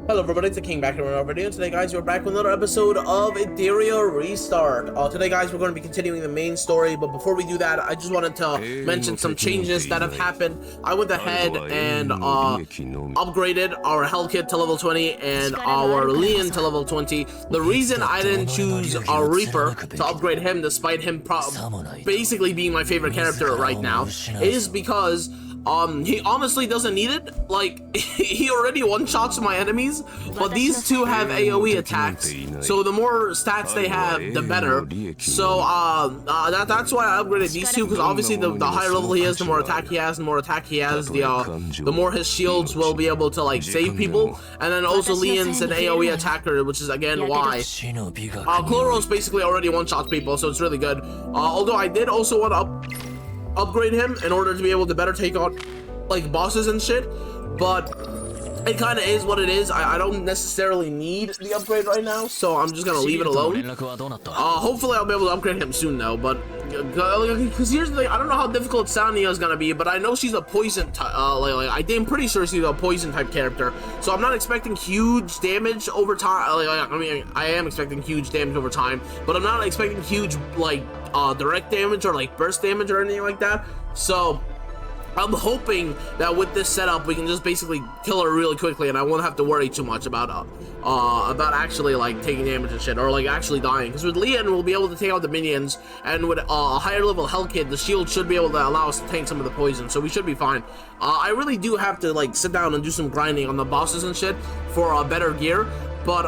Hello everybody, it's the King back here with another video, and today guys, we're back with another episode of Etheria Restart. Today guys, we're going to be continuing the main story, but before we do that, I just wanted to mention some changes that have happened. I went ahead and upgraded our Hell Kit to level 20 and our Leon to level 20. The reason I didn't choose our Reaper to upgrade him, despite him basically being my favorite character right now, is because he honestly doesn't need it. Like, he already one-shots my enemies, but these two have AoE attacks, so the more stats they have, the better. So, that's why I upgraded these two, because obviously the higher level he is, the more attack he has, the more his shields will be able to, like, save people. And then also Leon's an AoE attacker, which is, again, why. Chloros basically already one-shots people, so it's really good. Although I did also want to upgrade him in order to be able to better take on like bosses and shit, but it kind of is what it is. I don't necessarily need the upgrade right now, so I'm just gonna leave it alone. Hopefully I'll be able to upgrade him soon though, but because here's the thing, I don't know how difficult Sania is gonna be, but I know she's a poison type. I'm pretty sure she's a poison type character, so I'm not expecting huge damage over time. I mean, I am expecting huge damage over time, but I'm not expecting huge like direct damage or like burst damage or anything like that. So I'm hoping that with this setup we can just basically kill her really quickly, and I won't have to worry too much about actually like taking damage and shit, or like actually dying. Because with Leon we'll be able to take out the minions, and with a higher level Hell Kit, the shield should be able to allow us to tank some of the poison, so we should be fine. I really do have to like sit down and do some grinding on the bosses and shit for better gear. But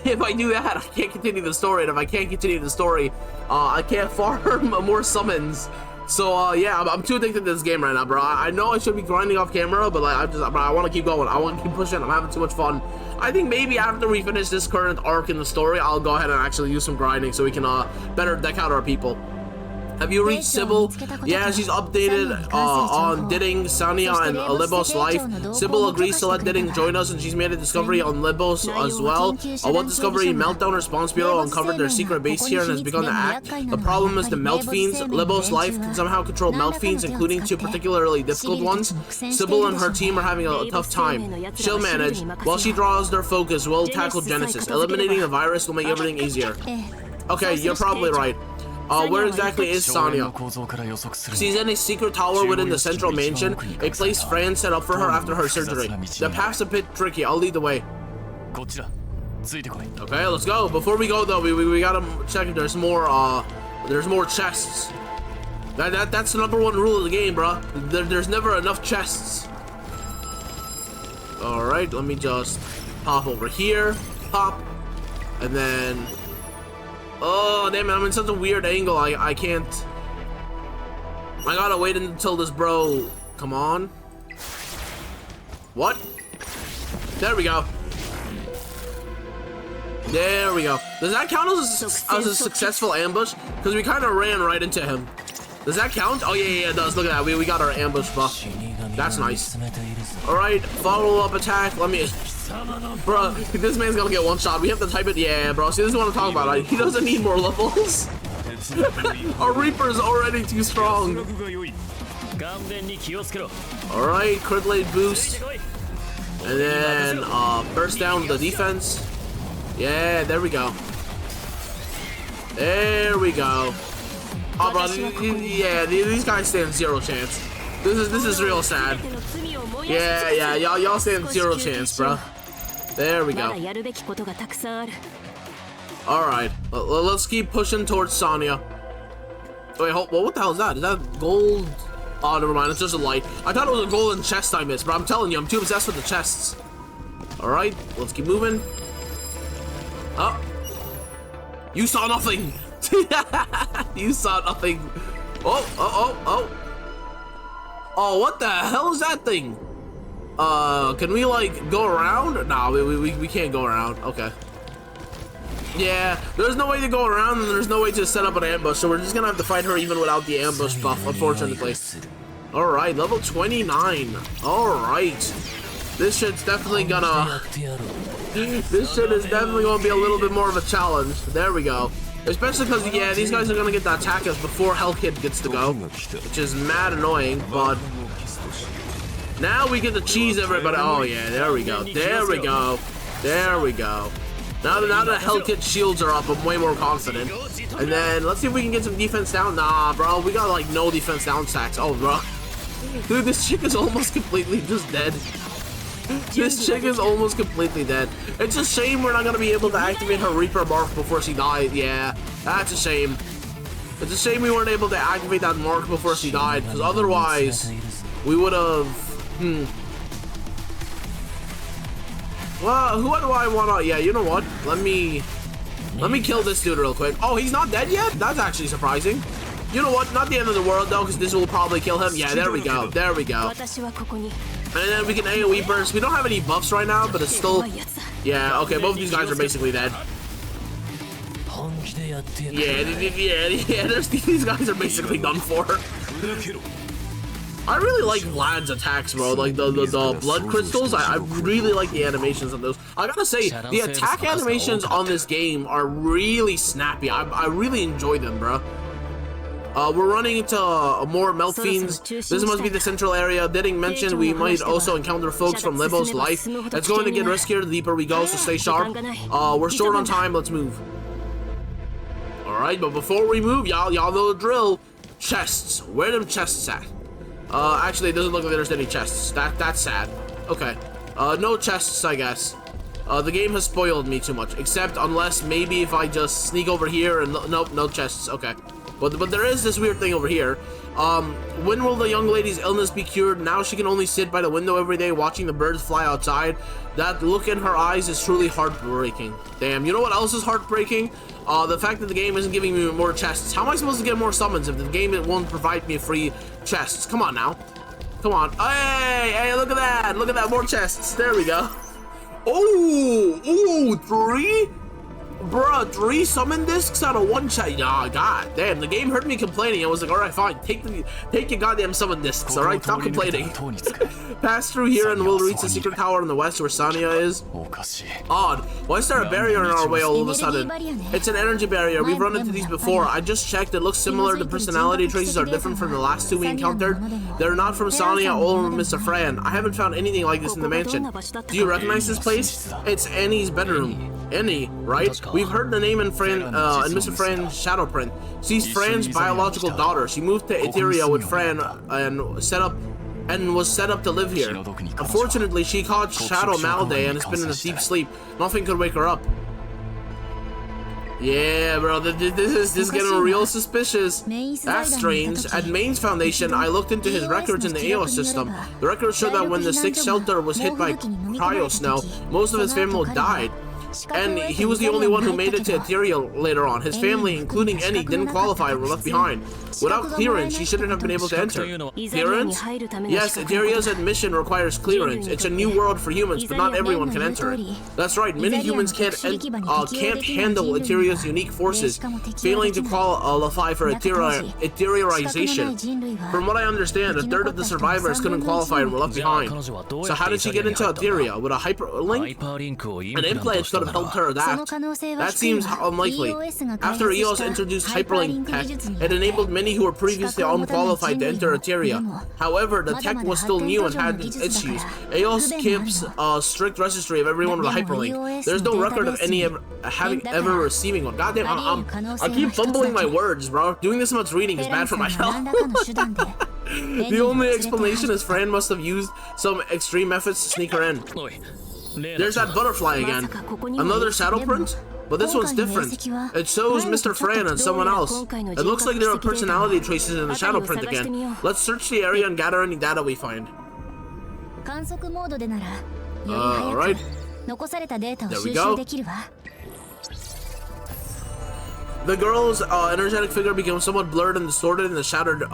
if I do that, I can't continue the story, and if I can't continue the story, I can't farm more summons. So yeah, I'm too addicted to this game right now, bro. I know I should be grinding off camera, but like I want to keep going. I want to keep pushing. I'm having too much fun. I think maybe after we finish this current arc in the story, I'll go ahead and actually use some grinding so we can better deck out our people. Have you reached Sybil? Yeah, she's updated on Didding, Sania, and Libos' life. Sybil agrees to let Didding join us, and she's made a discovery on Libos as well. One discovery, Meltdown Response Bureau uncovered their secret base here and has begun to act. The problem is the Melt Fiends. Libos' life can somehow control Melt Fiends, including two particularly difficult ones. Sybil and her team are having a tough time. She'll manage. While she draws their focus, we'll tackle Genesis. Eliminating the virus will make everything easier. Okay, you're probably right. Where exactly is Sania? She's in a secret tower within the central mansion, a place Fran set up for her after her surgery. The path's a bit tricky, I'll lead the way. Okay, let's go. Before we go though, we gotta check if there's more chests. That's the #1 rule of the game, bro. There's never enough chests. Alright, let me just pop over here, pop, and then... Oh, damn it, I'm in such a weird angle, I can't... I gotta wait until this bro... Come on. What? There we go. There we go. Does that count as a successful ambush? Because we kind of ran right into him. Does that count? Oh, yeah, it does. Look at that. We got our ambush buff. That's nice. Alright, follow-up attack. Let me... Bro, this man's gonna get one shot. We have to type it. Yeah, bro. See, this is what I'm talking about. He doesn't need more levels. Our Reaper's already too strong. Alright, crit rate boost. And then, burst down the defense. Yeah, there we go. There we go. Oh, bro, yeah, these guys stand zero chance. This is real sad. Yeah, y'all stand zero chance, bro. There we go. Alright, let's keep pushing towards Sania. Wait, what the hell is that? Is that gold? Oh, never mind, it's just a light. I thought it was a golden chest I missed, but I'm telling you, I'm too obsessed with the chests. Alright, let's keep moving. Oh. You saw nothing! You saw nothing. Oh. Oh, what the hell is that thing? Can we like go around? Nah, we can't go around. Okay. Yeah, there's no way to go around, and there's no way to set up an ambush, so we're just gonna have to fight her even without the ambush buff, unfortunately. Alright, level 29. Alright. This shit's definitely gonna... This shit is definitely gonna be a little bit more of a challenge. There we go. Especially because, yeah, these guys are gonna get to attack us before Hell Kit gets to go, which is mad annoying, but... Now we get to cheese everybody. Oh, yeah, there we go. There we go. There we go. Now that health kit shields are up, I'm way more confident. And then let's see if we can get some defense down. Nah, bro, we got like no defense down stacks. Oh, bro. Dude, this chick is almost completely just dead. This chick is almost completely dead. It's a shame we're not gonna be able to activate her Reaper mark before she died. Yeah, that's a shame. It's a shame we weren't able to activate that mark before she died, because otherwise we would have. Well, who do I want to? Yeah, you know what? Let me kill this dude real quick. Oh, he's not dead yet? That's actually surprising. You know what? Not the end of the world though, because this will probably kill him. Yeah, there we go. There we go. And then we can AoE burst. We don't have any buffs right now, but it's still. Yeah, okay, both of these guys are basically dead. Yeah, these guys are basically done for. I really like Vlad's attacks, bro. Like the blood crystals. I really like the animations on those. I gotta say, the attack animations on this game are really snappy. I really enjoy them, bro. We're running into more Melt Fiends. This must be the central area. Didn't mention we might also encounter folks from Lebo's life. It's going to get riskier the deeper we go, so stay sharp. We're short on time. Let's move. Alright, but before we move, y'all know the drill. Chests. Where them chests at? Actually, it doesn't look like there's any chests. That's sad. Okay. No chests, I guess. The game has spoiled me too much. Except unless maybe if I just sneak over here and nope, no chests. Okay. But there is this weird thing over here. When will the young lady's illness be cured? Now she can only sit by the window every day watching the birds fly outside. That look in her eyes is truly heartbreaking. Damn, you know what else is heartbreaking? The fact that the game isn't giving me more chests. How am I supposed to get more summons if the game won't provide me free chests? Come on now. Come on. Hey, look at that. Look at that, more chests. There we go. Oh, 3? Bruh, 3 summon discs out of 1 chest. Nah, god damn, the game heard me complaining. I was like, alright, fine, take your goddamn summon discs, alright? Stop complaining. Pass through here and we'll reach the secret tower in the west where Sania is. Odd. Why is there a barrier in our way all of a sudden? It's an energy barrier. We've run into these before. I just checked. It looks similar. The personality traces are different from the last 2 we encountered. They're not from Sania or Mr. Fran. I haven't found anything like this in the mansion. Do you recognize this place? It's Annie's bedroom. Annie, right? We've heard the name in Mr. Fran's shadow print. She's Fran's biological daughter. She moved to Etheria with Fran and was set up to live here. Unfortunately, she caught shadow malady and has been in a deep sleep. Nothing could wake her up. Yeah, bro, this is getting real suspicious. That's strange. At Main's Foundation, I looked into his records in the AO system. The records show that when the 6th shelter was hit by cryo snow, most of his family died. And he was the only one who made it to Etheria later on. His family, including Annie, didn't qualify and were left behind. Without clearance, she shouldn't have been able to enter. Clearance? Yes, Etheria's admission requires clearance. It's a new world for humans, but not everyone can enter it. That's right, many humans can't handle Etheria's unique forces, failing to qualify for Etherization. From what I understand, 1/3 of the survivors couldn't qualify and were left behind. So how did she get into Etheria? With a hyperlink? An implant could have helped her that seems unlikely. After EOS introduced hyperlink tech, it enabled many who were previously unqualified to enter Etheria. However, the tech was still new and had issues. EOS keeps a strict registry of everyone with a hyperlink. There's no record of any ever receiving one. Goddamn, I keep fumbling my words, bro. Doing this much reading is bad for my health. The only explanation is Fran must have used some extreme methods to sneak her in. There's that butterfly again. Another shadow print? But this one's different. It shows Mr. Fran and someone else. It looks like there are personality traces in the shadow print again. Let's search the area and gather any data we find. Alright. There we go. The girl's energetic figure becomes somewhat blurred and distorted in the shattered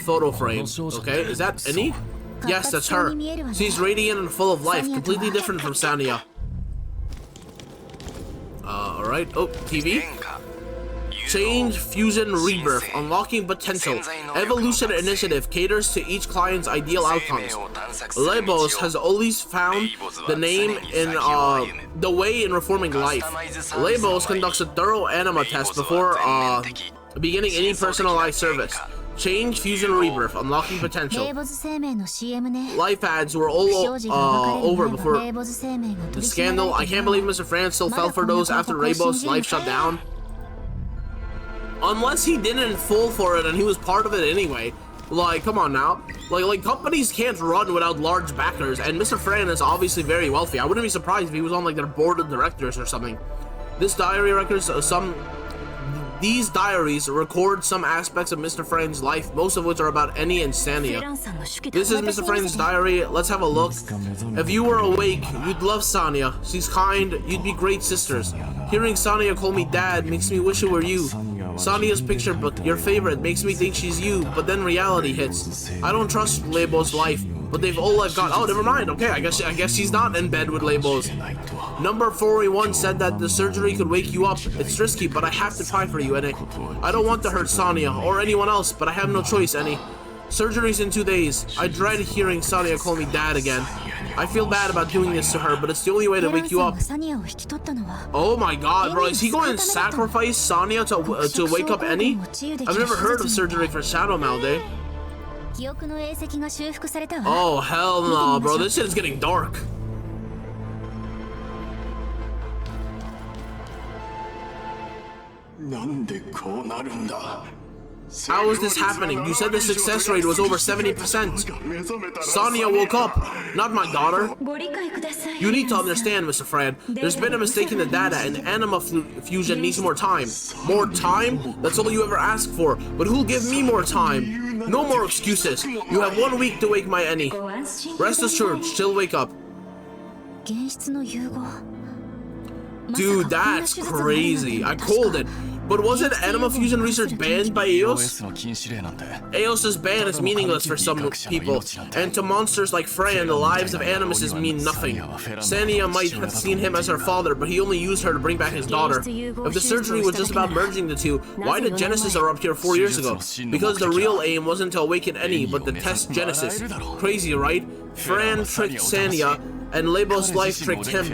photo frame. Okay, is that Annie? Yes, that's her. She's radiant and full of life, completely different from Sania. Alright. Oh, TV? Change, fusion, rebirth, unlocking potential. Evolution initiative caters to each client's ideal outcomes. Lebos has always found the way in reforming life. Lebos conducts a thorough anima test before beginning any personalized service. Change, fusion, rebirth, unlocking potential. Life ads were all over before the scandal. I can't believe Mr. Fran still fell for those after Rainbow's life shut down. Unless he didn't fall for it and he was part of it anyway. Like, come on now. Like companies can't run without large backers, and Mr. Fran is obviously very wealthy. I wouldn't be surprised if he was on like their board of directors or something. This diary records These diaries record some aspects of Mr. Fran's life, most of which are about Annie and Sania. This is Mr. Fran's diary. Let's have a look. If you were awake, you'd love Sania. She's kind. You'd be great sisters. Hearing Sania call me dad makes me wish it were you. Sania's picture book, your favorite, makes me think she's you, but then reality hits. I don't trust Lebo's life, but they've all I've got. Oh, never mind. Okay, I guess she's not in bed with Lebo's. Number 481 said that the surgery could wake you up. It's risky, but I have to try for you, Annie. I don't want to hurt Sania or anyone else, but I have no choice, Annie. Surgery's in 2 days. I dread hearing Sania call me dad again. I feel bad about doing this to her, but it's the only way to wake you up. Oh my god, bro. Is he going to sacrifice Sania to wake up Annie? I've never heard of surgery for Shadow Malde. Oh, hell no, bro. This shit is getting dark. How is this happening? You said the success rate was over 70%. Sania woke up, not my daughter. You need to understand, Mr. Fran. There's been a mistake in the data, and anima fusion needs more time. More time? That's all you ever ask for. But who'll give me more time? No more excuses. You have 1 week to wake my Annie. Rest assured, she'll wake up. Dude, that's crazy. I called it. But wasn't anima fusion research banned by EOS? EOS's ban is meaningless for some people, and to monsters like Fran, the lives of animuses mean nothing. Sania might have seen him as her father, but he only used her to bring back his daughter. If the surgery was just about merging the two, why did Genesis erupt here 4 years ago? Because the real aim wasn't to awaken Annie, but to test Genesis. Crazy, right? Fran tricked Sania, and Lebo's life tricked him.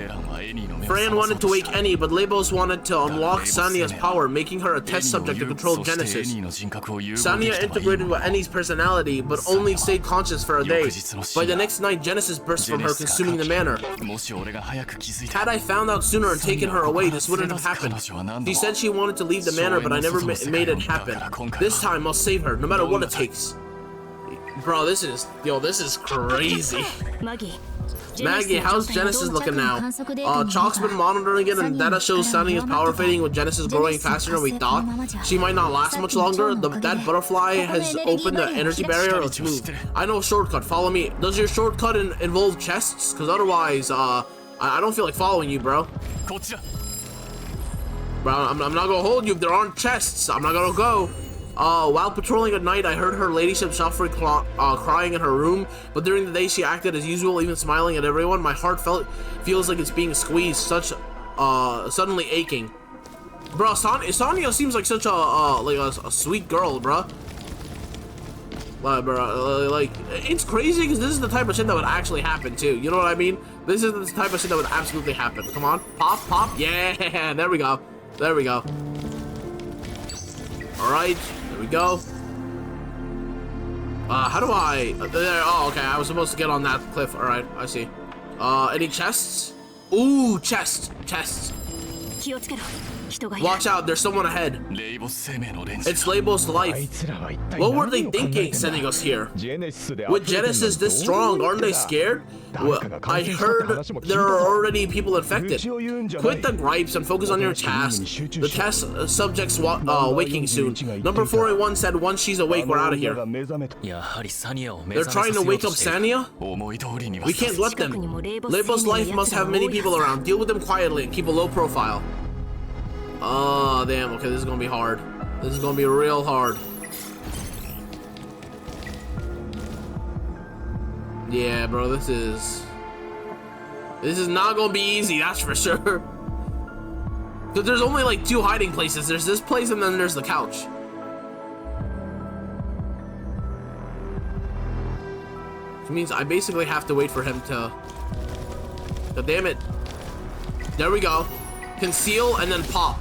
Fran wanted to wake Annie, but Lebo's wanted to unlock Sania's power, making her a test subject to control Genesis. Sania integrated with Annie's personality, but only stayed conscious for a day. By the next night, Genesis burst from her, consuming the manor. Had I found out sooner and taken her away, this wouldn't have happened. She said she wanted to leave the manor, but I never made it happen. This time, I'll save her, no matter what it takes. Bro, this is crazy. Maggie, how's Genesis looking now? Chalk's been monitoring it, and data shows Sania's power fading with Genesis growing faster than we thought. She might not last much longer. That butterfly has opened the energy barrier. Let's move. I know a shortcut. Follow me. Does your shortcut involve chests? Because otherwise, I don't feel like following you, bro. Bro, I'm not gonna hold you if there aren't chests. I'm not gonna go. While patrolling at night, I heard her ladyship suffering crying in her room, but during the day she acted as usual, even smiling at everyone. My heart feels like it's being squeezed, suddenly aching. Bro, Sania seems like such a sweet girl, bro. Like, it's crazy because this is the type of shit that would actually happen too. You know what I mean? This is the type of shit that would absolutely happen. Come on, pop, pop, yeah, there we go, there we go. All right. There we go. How do I... there, oh, okay, I was supposed to get on that cliff. Alright, I see. Any chests? Ooh, chests. Watch out, there's someone ahead. It's Lebo's life. What were they thinking sending us here? With Genesis this strong, aren't they scared? Well, I heard there are already people infected. Quit the gripes and focus on your task. The test subject's waking soon. Number 481 said once she's awake, we're out of here. They're trying to wake up Sania? We can't let them. Lebo's life must have many people around. Deal with them quietly and keep a low profile. Oh, damn. Okay, this is gonna be hard. This is gonna be real hard. Yeah, bro, this is not gonna be easy, that's for sure. Because there's only like 2 hiding places. There's this place and then there's the couch. Which means I basically have to wait for him to... God damn it. There we go. Conceal and then pop.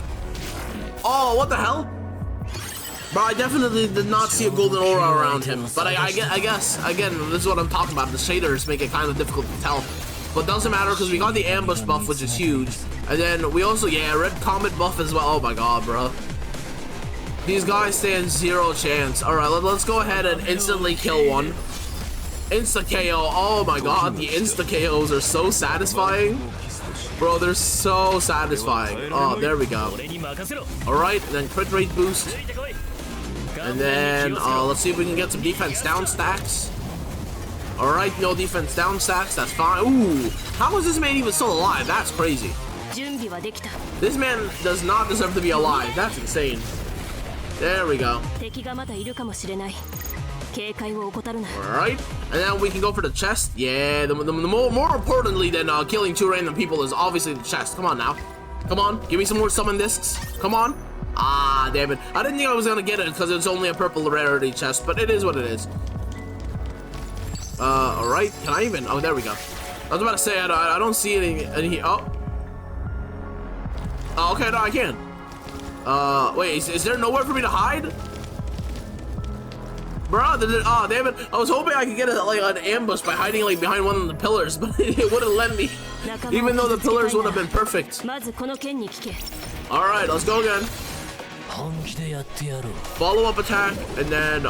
Oh, what the hell? Bro, I definitely did not see a golden aura around him. But I guess, again, this is what I'm talking about. The shaders make it kind of difficult to tell. But doesn't matter because we got the ambush buff, which is huge. And then we also, yeah, red comet buff as well. Oh my god, bro. These guys stand zero chance. Alright, let's go ahead and instantly kill one. Insta KO. Oh my god, the insta KOs are so satisfying. Bro, they're so satisfying. Oh, there we go. Alright, then crit rate boost. And then let's see if we can get some defense down stacks. Alright, no defense down stacks, that's fine. Ooh, how is this man even still alive? That's crazy. This man does not deserve to be alive. That's insane. There we go. Alright, and then we can go for the chest. Yeah, the more importantly than killing 2 random people is obviously the chest. Come on now. Come on, give me some more summon discs. Come on. Ah, damn it. I didn't think I was gonna get it because it's only a purple rarity chest, but it is what it is. Alright, can I even? Oh, there we go. I was about to say, I don't see any oh, okay, no, I can. Wait, is there nowhere for me to hide? Bro, oh, damn it. I was hoping I could get like an ambush by hiding like behind one of the pillars, but it wouldn't let me. Even though the pillars would have been perfect. Alright, let's go again. Follow-up attack, and then,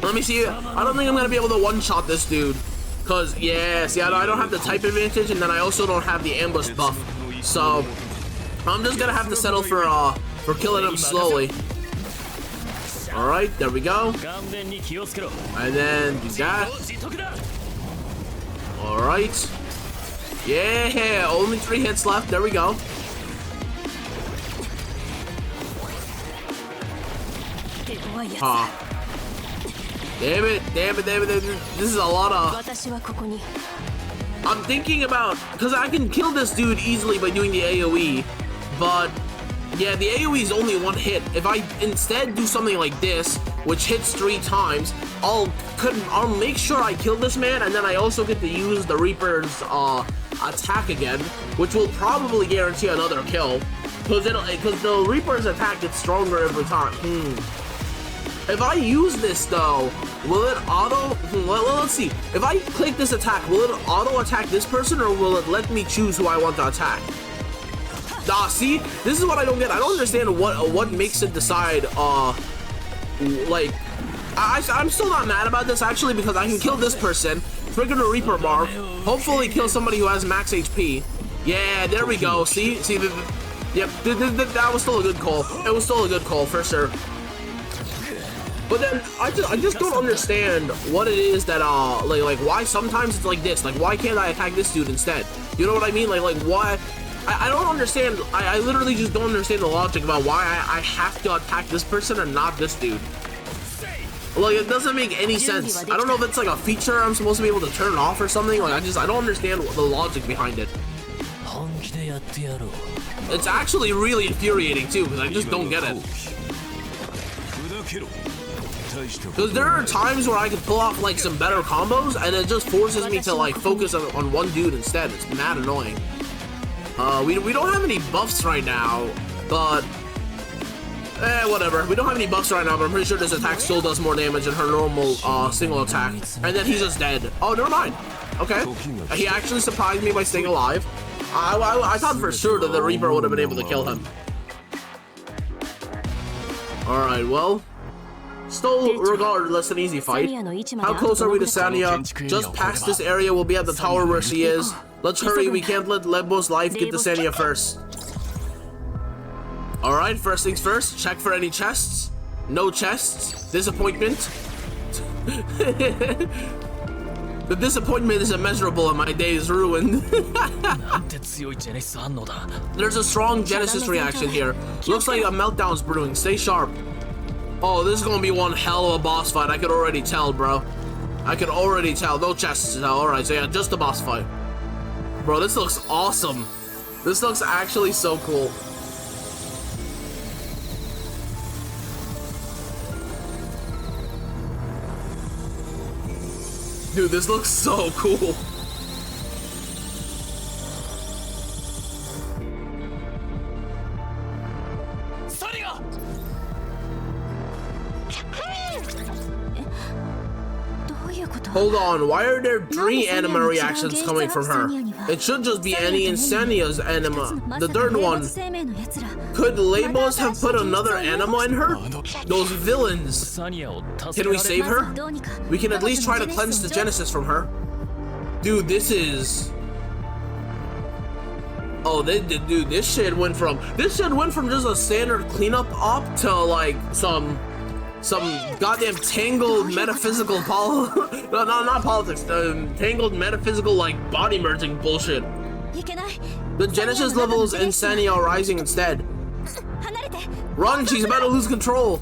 let me see. I don't think I'm gonna be able to one-shot this dude. Cause, yeah, see, I don't have the type advantage, and then I also don't have the ambush buff. So, I'm just gonna have to settle for killing him slowly. Alright, there we go. And then do that. Alright. Yeah, only 3 hits left. There we go. Damn it. This is a lot of... I'm thinking about... Because I can kill this dude easily by doing the AoE. But... yeah, the AoE is only 1 hit. If I instead do something like this, which hits 3 times, I'll make sure I kill this man, and then I also get to use the Reaper's attack again, which will probably guarantee another kill. Because the Reaper's attack gets stronger every time. If I use this though, will it auto? Let's see. If I click this attack, will it auto attack this person, or will it let me choose who I want to attack? See, this is what I don't get. I don't understand what makes it decide. Like, I'm still not mad about this actually, because I can kill this person, trigger the Reaper mark, hopefully kill somebody who has max HP. Yeah, there we go. See, yep, that was still a good call. It was still a good call for sure. But then I just don't understand what it is that like why sometimes it's like this. Like, why can't I attack this dude instead? You know what I mean? Like why? I don't understand. I literally just don't understand the logic about why I have to attack this person and not this dude. Like, it doesn't make any sense. I don't know if it's like a feature I'm supposed to be able to turn off or something. Like, I don't understand the logic behind it. It's actually really infuriating too, because I just don't get it. Because there are times where I can pull off like some better combos, and it just forces me to like focus on one dude instead. It's mad annoying. We don't have any buffs right now, but whatever. We don't have any buffs right now, but I'm pretty sure this attack still does more damage than her normal single attack. And then he's just dead. Oh, never mind. Okay. He actually surprised me by staying alive. I thought for sure that the Reaper would have been able to kill him. Alright, well, still regardless an easy fight. How close are we to Sania? Just past this area, we'll be at the tower where she is. Let's hurry, we can't let Lebo's life get to Sania first. Alright, first things first, check for any chests. No chests. Disappointment. The disappointment is immeasurable and my day is ruined. There's a strong Genesis reaction here. Looks like a meltdown's brewing. Stay sharp. Oh, this is gonna be one hell of a boss fight. I could already tell, bro. I could already tell. No chests. Alright, so yeah, just a boss fight. Bro, this looks awesome. This looks actually so cool. Dude, this looks so cool. Hold on, why are there 3 anima reactions coming from her? It should just be Annie and Sania's anima. The third one. Could Labos have put another anima in her? Those villains. Can we save her? We can at least try to cleanse the Genesis from her. Dude, this is... Oh, dude, this shit went from just a standard cleanup op to like some goddamn tangled metaphysical no, not politics, tangled metaphysical like body merging bullshit. The Genesis levels in Sania are rising instead. Run, she's about to lose control.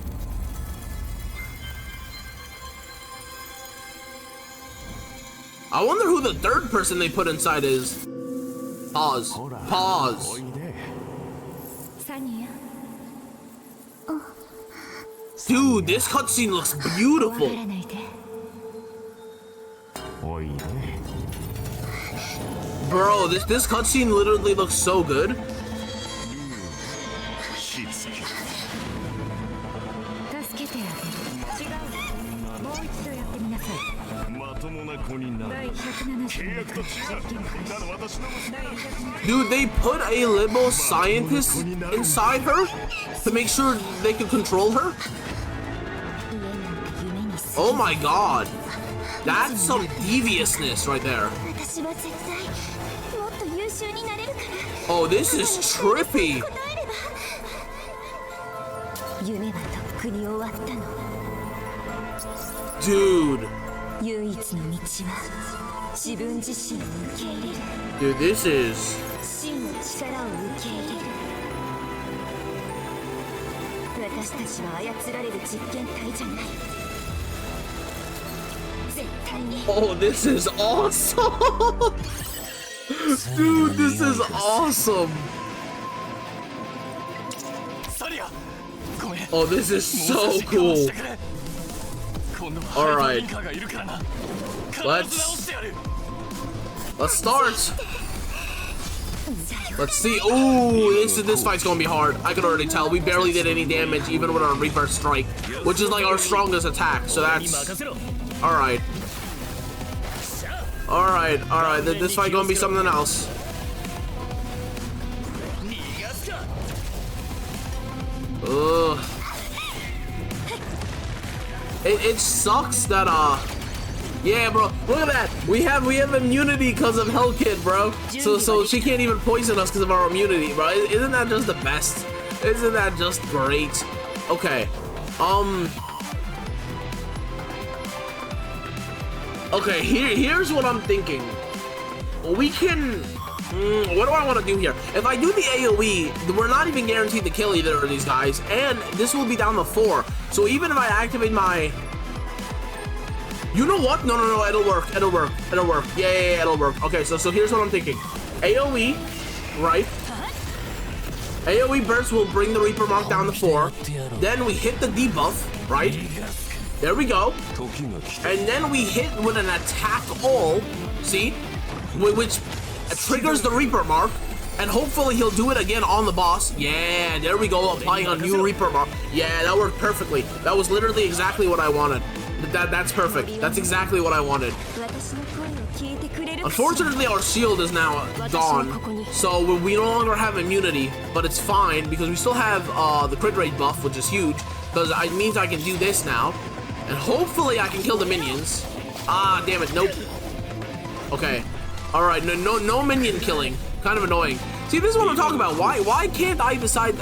I wonder who the third person they put inside is. Pause. Pause. Dude, this cutscene looks beautiful. Bro, this cutscene literally looks so good. Dude, they put a Libo scientist inside her to make sure they could control her? Oh my god. That's some deviousness right there. Oh, this is trippy. Dude. Dude, this is... Oh, this is awesome! Dude, this is awesome! Oh, this is so cool! Alright. Let's start! Let's see. Ooh, this fight's gonna be hard. I can already tell. We barely did any damage even with our Reaper Strike, which is like our strongest attack, so that's... Alright. Alright, this fight gonna be something else. Ugh. It sucks that, yeah, bro, look at that. We have immunity because of Hellkid, bro. So she can't even poison us because of our immunity, bro. Isn't that just the best? Isn't that just great? Okay. Okay, here's what I'm thinking. We can... what do I want to do here? If I do the AoE, we're not even guaranteed to kill either of these guys, and this will be down to 4. So even if I activate my... You know what? No, it'll work. Yeah, it'll work. Okay, so here's what I'm thinking. AoE, right? AoE burst will bring the Reaper Mark down to 4. Then we hit the debuff, right? There we go. And then we hit with an attack all, see? Which triggers the Reaper Mark. And hopefully he'll do it again on the boss. Yeah, there we go, applying a new Reaper Mark. Yeah, that worked perfectly. That was literally exactly what I wanted. That's perfect. That's exactly what I wanted. Unfortunately, our shield is now gone, so we no longer have immunity, but it's fine because we still have the crit rate buff, which is huge, because it means I can do this now, and hopefully I can kill the minions. Ah, damn it, nope. Okay, all right, no minion killing. Kind of annoying. See, this is what I'm talking about. Why can't I decide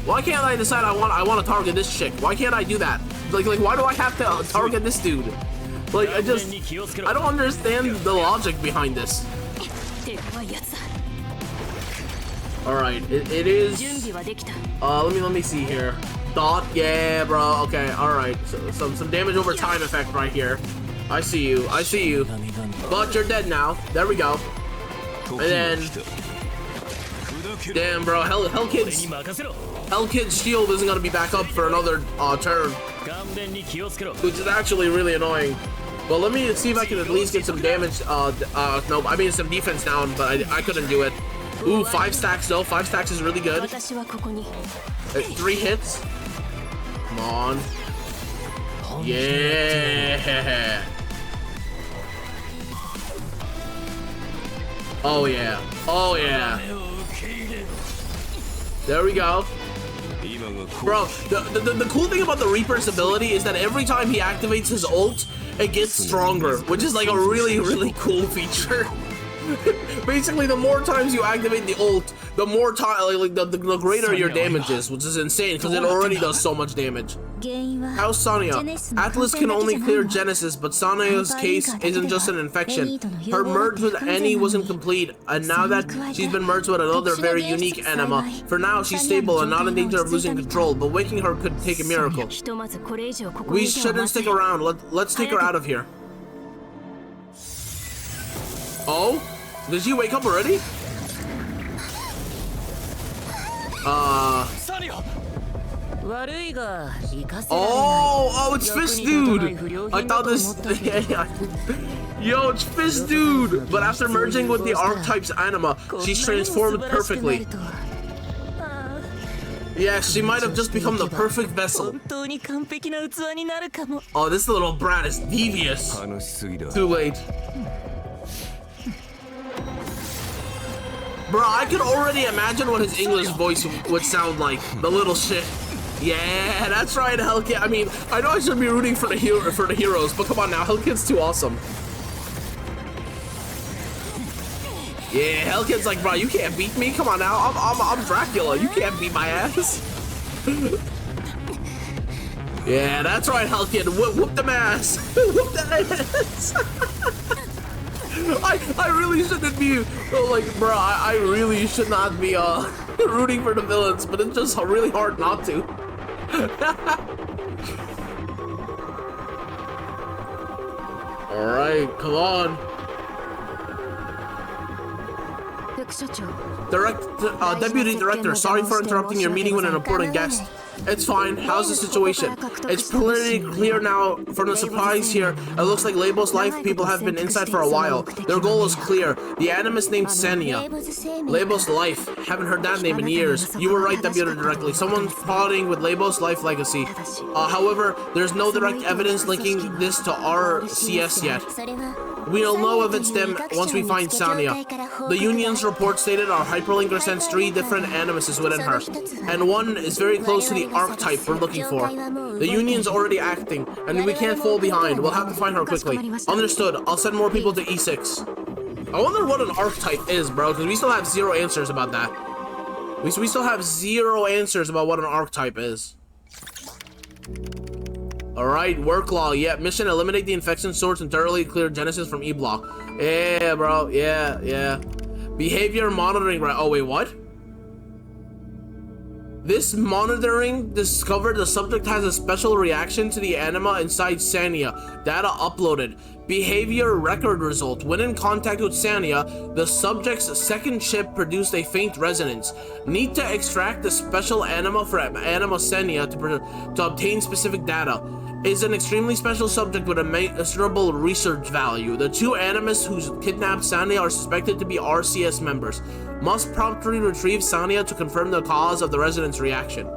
why can't I decide I want to target this chick? Why can't I do that? Like why do I have to target this dude? Like I don't understand the logic behind this. All right, it is. Let me see here. Thought, yeah, bro. Okay, all right. So, some damage over time effect right here. I see you. But you're dead now. There we go. And then, damn, bro, Hellkid's shield isn't gonna be back up for another turn, which is actually really annoying. But let me see if I can at least get some damage. Nope, I mean some defense down, but I couldn't do it. Ooh, 5 stacks though. 5 stacks is really good. 3 hits. Come on. Yeah. Oh yeah. Oh yeah. There we go. Bro, the cool thing about the Reaper's ability is that every time he activates his ult, it gets stronger, which is like a really cool feature. Basically, the more times you activate the ult, the more time, like the greater your damage is, which is insane because it already does so much damage. How's Sania? Atlas can only clear Genesis, but Sania's case isn't just an infection. Her merge with Annie wasn't complete, and now that she's been merged with another very unique anima, for now she's stable and not in danger of losing control, but waking her could take a miracle. We shouldn't stick around. Let's take her out of here. Oh? Did she wake up already? Oh, it's Fist Dude. I thought this. Yo, it's Fist Dude. But after merging with the Archetype's anima, she's transformed perfectly. Yeah, she might have just become the perfect vessel. Oh, this little brat is devious. Too late. Bro, I could already imagine what his English voice would sound like. The little shit. Yeah, that's right, Hellkit. I mean, I know I should be rooting for the heroes, but come on now, Hellkit's too awesome. Yeah, Hellkit's like, bro, you can't beat me. Come on now, I'm Dracula. You can't beat my ass. Yeah, that's right, Hellkit. Whoop them ass. Whoop that ass. I really shouldn't be like, bro. I really should not be rooting for the villains, but it's just really hard not to. All right, come on. Deputy Director, sorry for interrupting your meeting with an important guest. It's fine. How's the situation? It's pretty clear now from the surprise here. It looks like Label's life people have been inside for a while. Their goal is clear. The animus named Sania. Label's life. Haven't heard that name in years. You were right, Deputy Director. Someone's plotting with Label's life legacy. However, there's no direct evidence linking this to RCS yet. We'll know if it's them once we find Sania. The Union's report stated our hyperlinker sends 3 different animuses within her, and one is very close to the archetype we're looking for. The Union's already acting, and we can't fall behind. We'll have to find her quickly. Understood. I'll send more people to E6. I wonder what an archetype is, bro, because we still have 0 answers about that. We still have 0 answers about what an archetype is. Alright, work log. Yeah, mission: eliminate the infection source and thoroughly clear Genesis from E-block. Yeah, bro. Yeah. Behavior monitoring. Right. Oh, wait, what? This monitoring discovered the subject has a special reaction to the anima inside Sania. Data uploaded. Behavior record result. When in contact with Sania, the subject's second chip produced a faint resonance. Need to extract the special anima from anima Sania to obtain specific data. Is an extremely special subject with a measurable research value. The 2 animus who kidnapped Sania are suspected to be RCS members. Must promptly retrieve Sania to confirm the cause of the resonance reaction.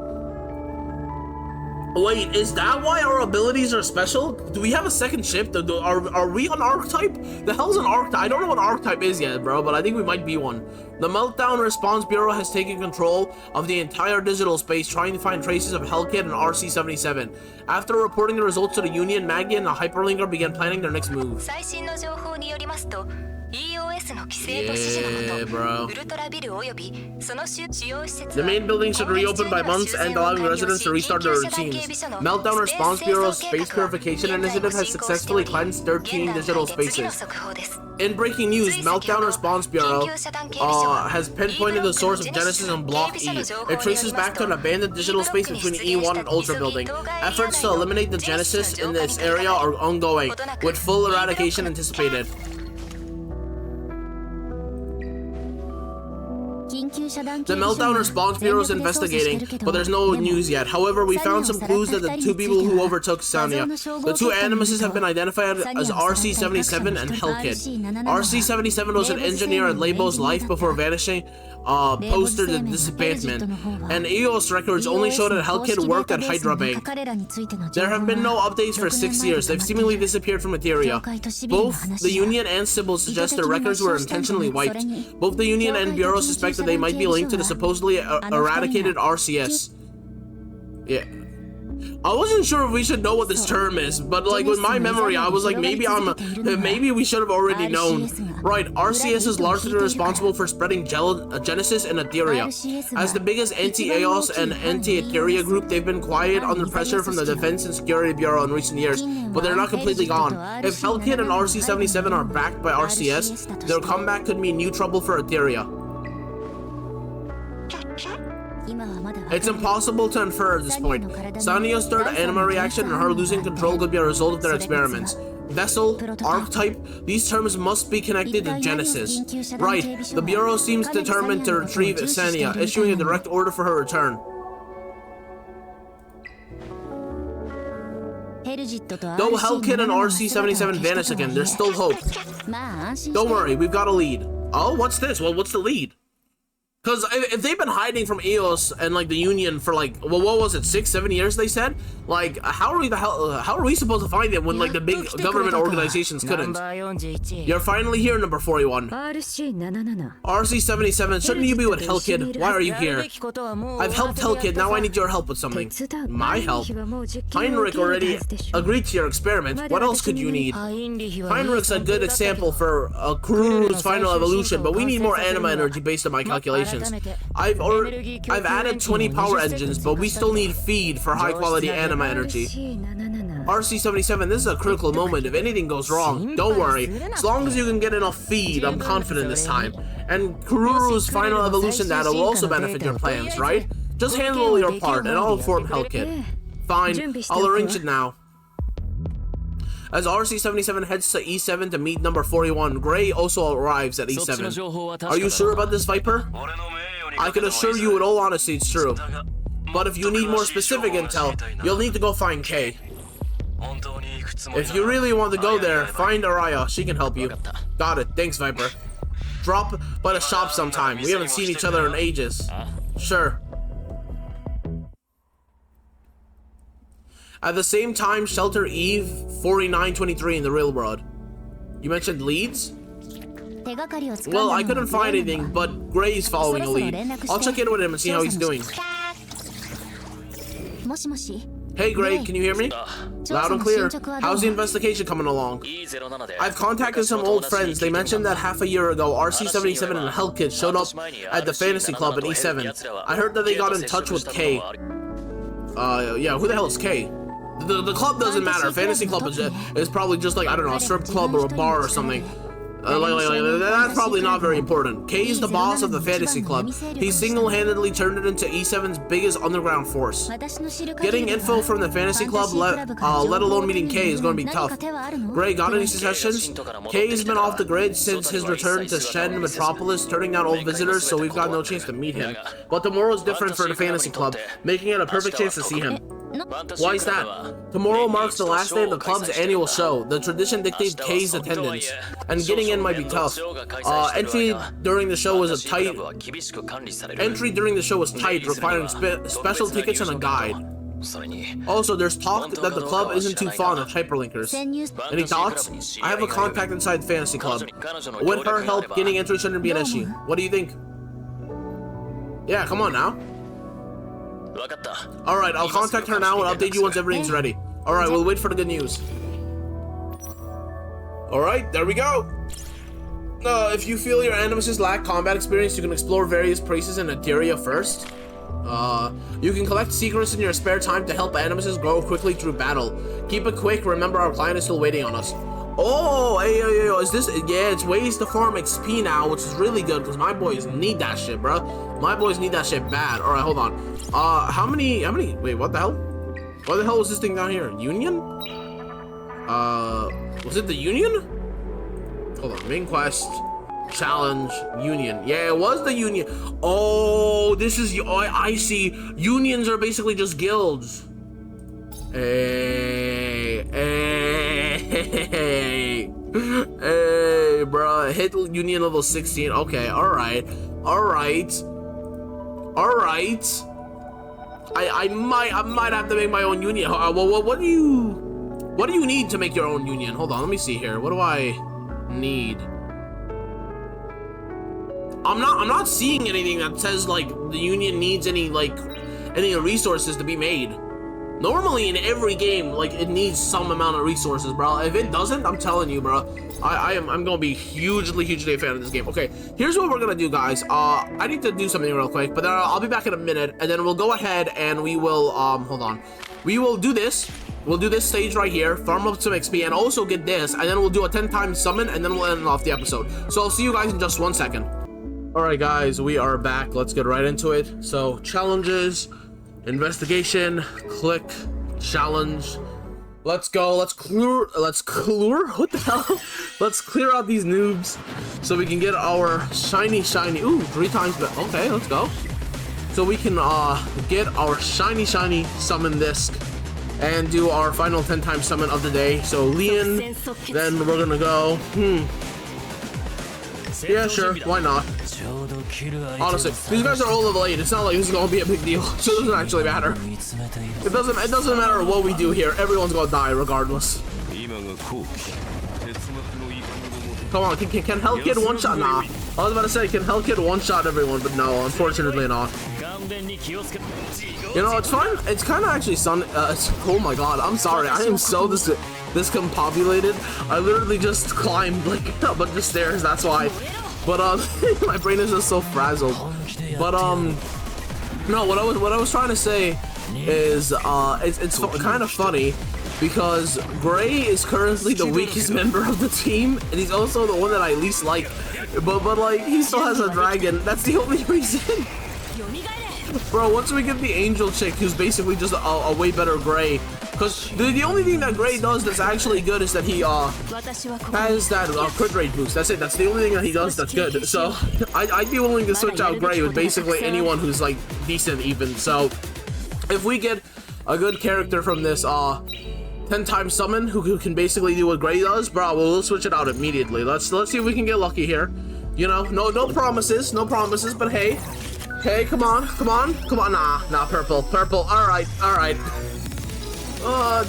Wait, is that why our abilities are special? Do we have a second chip? Are we an archetype? The hell's an archetype? I don't know what an archetype is yet, bro, but I think we might be one. The Meltdown Response Bureau has taken control of the entire digital space, trying to find traces of Hellkit and RC-77. After reporting the results to the Union, Maggie and the Hyperlinker began planning their next move. Yeah, bro. The main building should reopen by month's end, allowing residents to restart their routines. Meltdown Response Bureau's Space Purification Initiative has successfully cleansed 13 digital spaces. In breaking news, Meltdown Response Bureau has pinpointed the source of Genesis in Block E. It traces back to an abandoned digital space between E1 and Ultra Building. Efforts to eliminate the Genesis in this area are ongoing, with full eradication anticipated. The Meltdown Response Bureau is investigating, but there's no news yet. However, we found some clues that the two people who overtook Sania. The two animuses have been identified as RC-77 and Hellkid. RC-77 was an engineer at Lebo's life before vanishing, poster the disbandment, and EOS records only show that Hellkid worked at Hydra Bank. There have been no updates for 6 years. They've seemingly disappeared from Etheria. Both the Union and Sybil suggest their records were intentionally wiped. Both the Union and Bureau suspect that they might be linked to the supposedly eradicated RCS. Yeah. I wasn't sure if we should know what this term is, but like with my memory, I was like, maybe we should have already known. Right, RCS is largely responsible for spreading Genesis and Etheria. As the biggest anti-EOS and anti-Etheria group, they've been quiet under pressure from the Defense and Security Bureau in recent years, but they're not completely gone. If Hellkid and RC-77 are backed by RCS, their comeback could mean new trouble for Etheria. It's impossible to infer at this point. Sania's third anima reaction and her losing control could be a result of their experiments. Vessel, archetype, these terms must be connected to Genesis. Right, the Bureau seems determined to retrieve Sania, issuing a direct order for her return. Though Hellkid and RC-77 vanish again, there's still hope. Don't worry, we've got a lead. Oh, what's this? Well, what's the lead? Because if they've been hiding from EOS and like the Union for like, well, what was it, 6-7 years they said? Like, how are we supposed to find them when like the big government organizations couldn't? You're finally here, number 41. RC-77, shouldn't you be with Hellkid? Why are you here? I've helped Hellkid, now I need your help with something. My help? Heinrich already agreed to your experiment. What else could you need? Heinrich's a good example for Kururu's final evolution, but we need more anima energy based on my calculations. I've added 20 power engines, but we still need feed for high quality anima energy. RC-77, this is a critical moment. If anything goes wrong, don't worry. As long as you can get enough feed, I'm confident this time. And Kururu's final evolution data will also benefit your plans, right? Just handle your part, and I'll inform Hellkid. Fine, I'll arrange it now. As RC-77 heads to E7 to meet number 41, Gray also arrives at E7. Are you sure about this, Viper? I can assure you in all honesty it's true. But if you need more specific intel, you'll need to go find Kay. If you really want to go there, find Araya. She can help you. Got it. Thanks, Viper. Drop by the shop sometime. We haven't seen each other in ages. Sure. At the same time, Shelter Eve 4923 in the real world. You mentioned leads? Well, I couldn't find anything, but Gray's following a lead. I'll check in with him and see how he's doing. Hey Gray, can you hear me? Loud and clear. How's the investigation coming along? I've contacted some old friends. They mentioned that half a year ago, RC-77 and Hellkid showed up at the Fantasy Club in E7. I heard that they got in touch with Kay. Yeah, who the hell is Kay? The club doesn't matter. Fantasy Club is probably just like, I don't know, a strip club or a bar or something. That's probably not very important. Kay is the boss of the Fantasy Club. He single-handedly turned it into E7's biggest underground force. Getting info from the Fantasy Club, let alone meeting Kay, is going to be tough. Gray, got any suggestions? Kay has been off the grid since his return to Shen Metropolis, turning down old visitors, so we've got no chance to meet him. But tomorrow's different for the Fantasy Club, making it a perfect chance to see him. Why is that? Tomorrow marks the last day of the club's annual show. The tradition dictates Kay's attendance, and getting in might be tough. Entry during the show was tight, requiring special tickets and a guide. Also, there's talk that the club isn't too fond of hyperlinkers. Any thoughts? I have a contact inside the Fantasy Club. With her help, getting entry shouldn't be an issue. What do you think? Yeah, come on now. Alright, I'll contact her now and update you once everything's ready. Alright, we'll wait for the good news. Alright, there we go. If you feel your animuses lack combat experience, you can explore various places in Etheria first. You can collect secrets in your spare time to help animuses grow quickly through battle. Keep it quick, remember our client is still waiting on us. Oh, hey, is this, yeah, it's ways to farm XP now, which is really good, because my boys need that shit, bro. My boys need that shit bad. Alright, hold on. How many, wait, what the hell? What the hell was this thing down here? Union? Was it the Union? Hold on, main quest. challenge union. Yeah, it was the union. Oh, this is, oh, I see. Unions are basically just guilds. Hey, hey, hey, bro. Hit union level 16. Okay, all right. I might have to make my own union. Well, what do you need to make your own union? Hold on, let me see here. What do I need? I'm not seeing anything that says like the union needs any resources to be made. Normally in every game, like, it needs some amount of resources, bro. If it doesn't, I'm telling you, bro, I'm gonna be hugely a fan of this game. Okay, here's what we're gonna do, guys. I need to do something real quick, but then I'll be back in a minute, and then we'll go ahead and we will hold on. We will do this. We'll do this stage right here, farm up some XP, and also get this, and then we'll do a 10-time summon, and then we'll end off the episode. So I'll see you guys in just 1 second. All right, guys, we are back. Let's get right into it. So challenges. Investigation, click, challenge. Let's go. Let's clear. What the hell? Let's clear out these noobs so we can get our shiny. Ooh, 3 times. Okay, let's go. So we can get our shiny summon disc and do our final 10-time summon of the day. So Leon, then we're gonna go. Yeah, sure. Why not? Honestly, these guys are all level 8. It's not like this is gonna be a big deal. So it doesn't actually matter. It doesn't matter what we do here. Everyone's gonna die regardless. Come on, can Hell Kid one-shot? Nah. I was about to say, can Hell Kid one-shot everyone, but no, unfortunately not. You know, it's fine. It's kind of actually oh my god, I'm sorry. I am so discombobulated. I literally just climbed like a bunch of stairs, that's why. But my brain is just so frazzled. But no, what I was trying to say is it's kind of funny because Gray is currently the weakest member of the team, and he's also the one that I least like. But like, he still has a dragon. That's the only reason. Bro, once we get the angel chick, who's basically just a way better Gray, because the only thing that Gray does that's actually good is that he has that crit rate boost. That's it. That's the only thing that he does that's good. So I'd be willing to switch out Gray with basically anyone who's like decent even. So if we get a good character from this 10-time summon who can basically do what Gray does, bro, we'll switch it out immediately. Let's see if we can get lucky here. You know, no promises, but hey. Okay, come on. Nah, purple. All right. Oh,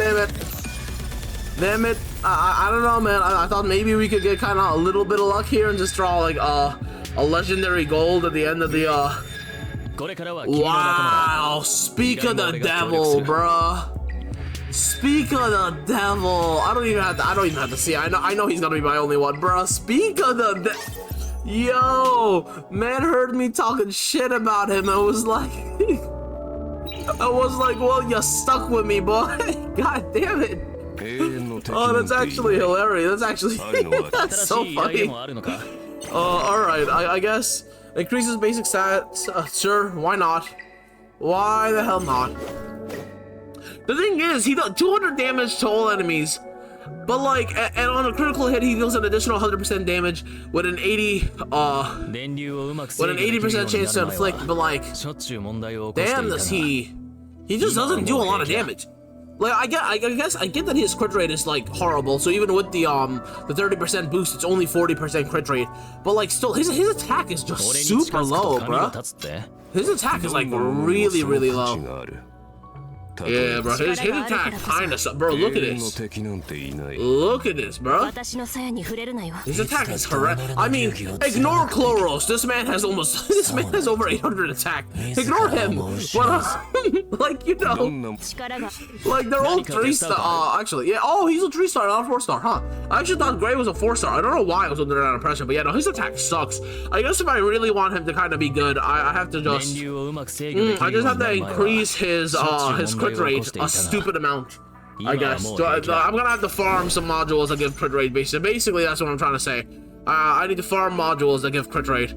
damn it. I don't know, man. I thought maybe we could get kind of a little bit of luck here and just draw like a legendary gold at the end of the Wow, speak of the devil, bruh. Speak of the devil. I don't even have to see. I know he's gonna be my only one, bruh. Speak of the Yo, man heard me talking shit about him. I was like, well, you stuck with me, boy. God damn it. Oh, that's actually hilarious. That's so funny. Alright, I guess. Increases basic stats. Sure, why not? Why the hell not? The thing is, he does 200 damage to all enemies. But like, and on a critical hit, he deals an additional 100% damage with an 80% chance to inflict. But like, damn, he just doesn't do a lot of damage. Like, I guess I get that his crit rate is like horrible. So even with the 30% boost, it's only 40% crit rate. But like, still, his attack is just super low, bro. His attack is like really low. Yeah, bro, his attack kinda sucks. Bro, look at this. Look at this, bro. His attack is horrendous. I mean, ignore Chloros. This man has over 800 attack. Ignore him. But, like, you know, like, they're all 3-star. Actually, yeah. Oh, he's a 3-star, not a 4-star, huh? I actually thought Gray was a 4-star. I don't know why I was under that impression, but yeah, no, his attack sucks. I guess if I really want him to kind of be good, I have to just, I just have to increase his crit rate a stupid amount, I guess. I'm gonna have to farm some modules that give crit rate. Basically, that's what I'm trying to say. I need to farm modules that give crit rate.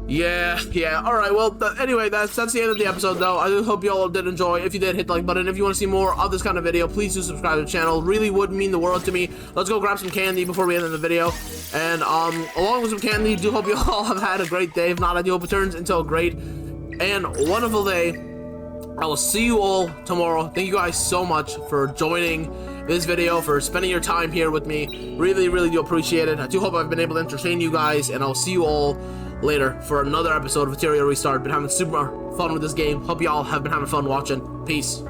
Yeah. All right. Well, anyway, that's the end of the episode, though. I hope you all did enjoy. If you did, hit the like button. If you want to see more of this kind of video, please do subscribe to the channel. Really would mean the world to me. Let's go grab some candy before we end the video. And along with some candy, do hope you all have had a great day. If not, I do hope it turns into a great and wonderful day. I will see you all tomorrow. Thank you guys so much for joining this video, for spending your time here with me. Really, really do appreciate it. I do hope I've been able to entertain you guys, and I'll see you all later for another episode of Etheria Restart. Been having super fun with this game. Hope y'all have been having fun watching. Peace.